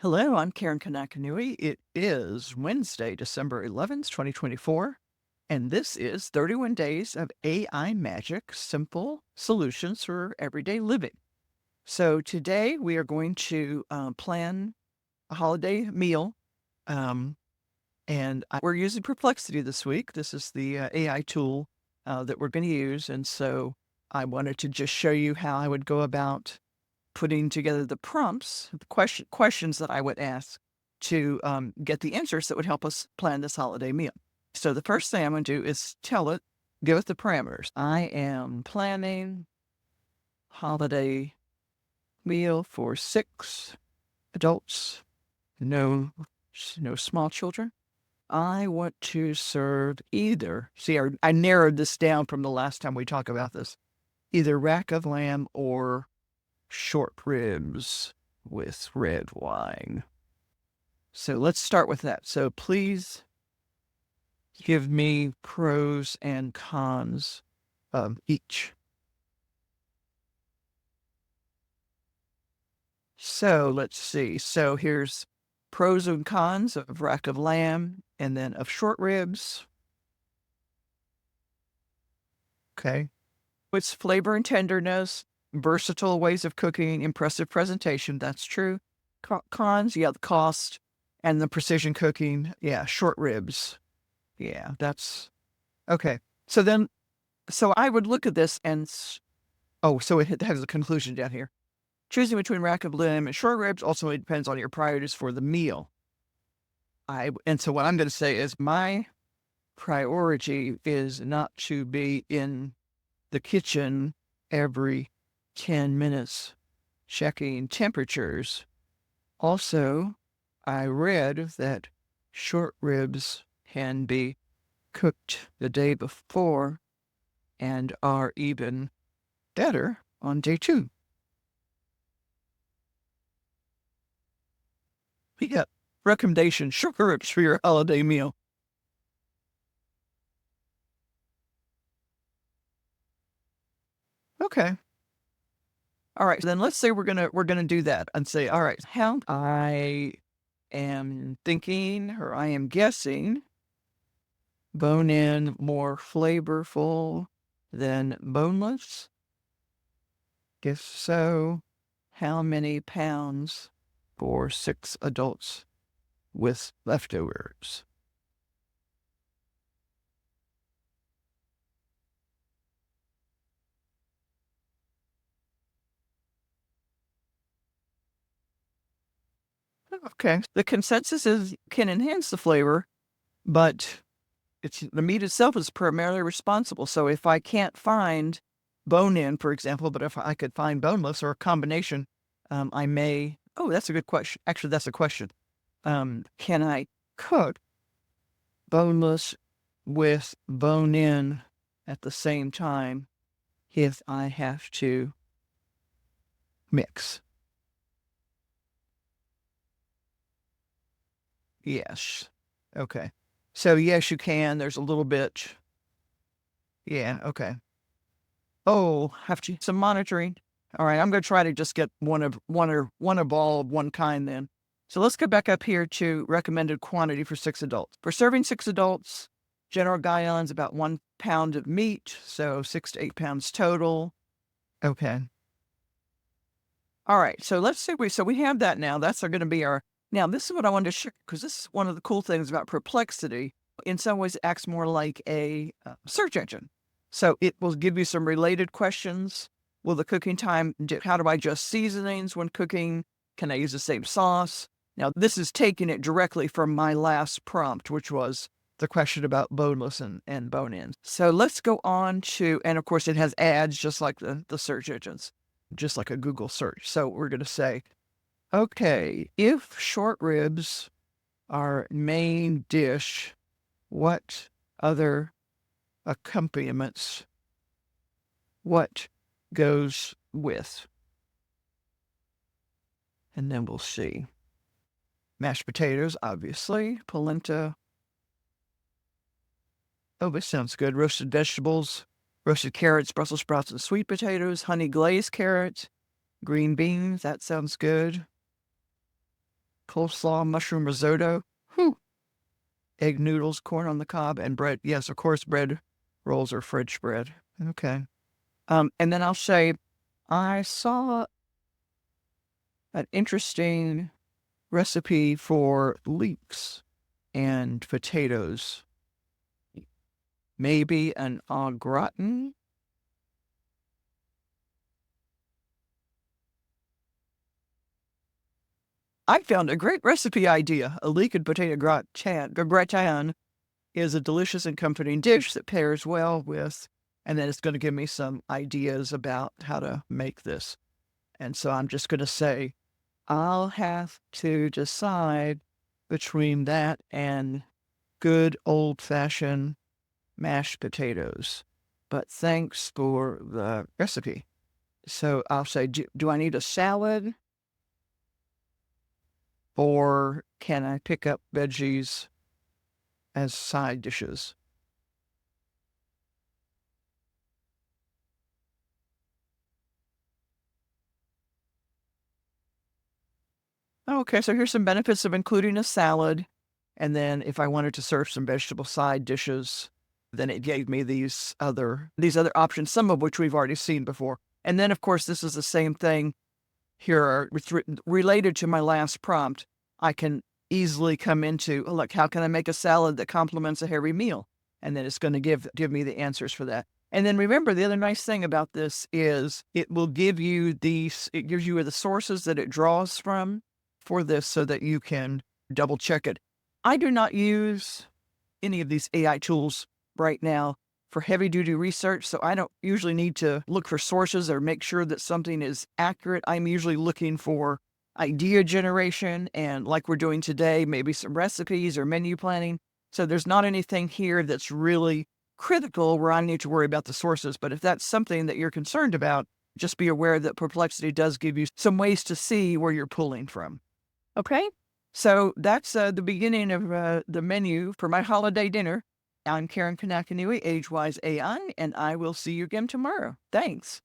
Hello, I'm Karen Kanakanui. It is Wednesday, December 11th, 2024, and this is 31 Days of AI Magic, Simple Solutions for Everyday Living. So today we are going to plan a holiday meal, we're using Perplexity this week. This is the AI tool that we're going to use, and so I wanted to just show you how I would go about putting together the prompts, the questions that I would ask to get the answers that would help us plan this holiday meal. So the first thing I'm going to do is tell it, give it the parameters. I am planning holiday meal for 6 adults, no small children. I want to serve either, see, I narrowed this down from the last time we talked about this, either rack of lamb or short ribs with red wine. So let's start with that. So please give me pros and cons of each. So let's see. So here's pros and cons of rack of lamb and then of short ribs. Okay. It's flavor and tenderness, versatile ways of cooking, impressive presentation. That's true. Cons, yeah, the cost and the precision cooking. Yeah, short ribs. Yeah, that's okay. So I would look at this and, so it has a conclusion down here. Choosing between rack of lamb and short ribs also depends on your priorities for the meal. And so what I'm going to say is my priority is not to be in the kitchen every 10 minutes checking temperatures. Also, I read that short ribs can be cooked the day before and are even better on day 2. We got recommendation short ribs for your holiday meal. Okay. All right. Then let's say we're gonna do that and say, all right, how I am thinking or I am guessing bone in more flavorful than boneless. If so, how many pounds for 6 adults with leftovers? Okay. The consensus is can enhance the flavor, but it's the meat itself is primarily responsible. So if I can't find bone-in, for example, but if I could find boneless or a combination, I may. Oh, that's a good question. Actually, that's a question. Can I cook boneless with bone-in at the same time if I have to mix? Yes. Okay. So yes, you can. There's a little bit. Yeah. Okay. Oh, have to some monitoring. All right, I'm going to try to just get one of all of one kind then. So let's go back up here to recommended quantity for 6 adults. For serving 6 adults, general guidelines about 1 pound of meat, so 6 to 8 pounds total. Okay. All right, so let's see. We have that now. That's going to be our. Now, this is what I wanted to share because this is one of the cool things about Perplexity. In some ways, it acts more like a search engine. So it will give you some related questions. Will the cooking time, how do I adjust seasonings when cooking? Can I use the same sauce? Now, this is taking it directly from my last prompt, which was the question about boneless and bone-in. So let's go on to, and of course, it has ads just like the search engines, just like a Google search. So we're going to say, okay, if short ribs are main dish, what other accompaniments, what goes with? And then we'll see. Mashed potatoes, obviously. Polenta. Oh, this sounds good. Roasted vegetables, roasted carrots, Brussels sprouts, and sweet potatoes, honey glazed carrots, green beans. That sounds good. coleslaw, mushroom risotto, whew, egg noodles, corn on the cob, and bread. Yes, of course, bread rolls are French bread. Okay. And then I'll say, I saw an interesting recipe for leeks and potatoes. Maybe an au gratin. I found a great recipe idea. A leek and potato gratin is a delicious and comforting dish that pairs well with, and then it's going to give me some ideas about how to make this. And so I'm just going to say, I'll have to decide between that and good old-fashioned mashed potatoes. But thanks for the recipe. So I'll say, do I need a salad? Or can I pick up veggies as side dishes? Okay, so here's some benefits of including a salad. And then if I wanted to serve some vegetable side dishes, then it gave me these other options, some of which we've already seen before. And then, of course, this is the same thing here related to my last prompt. I can easily come into, oh, look, how can I make a salad that complements a heavy meal? And then it's going to give me the answers for that. And then remember, the other nice thing about this is it gives you the sources that it draws from for this so that you can double check it. I do not use any of these AI tools right now for heavy duty research, so I don't usually need to look for sources or make sure that something is accurate. I'm usually looking for idea generation and, like we're doing today, maybe some recipes or menu planning. So there's not anything here that's really critical where I need to worry about the sources. But if that's something that you're concerned about, just be aware that Perplexity does give you some ways to see where you're pulling from. Okay? So that's the beginning of the menu for my holiday dinner. I'm Karen Kanakanui, AgeWise AI, and I will see you again tomorrow. Thanks.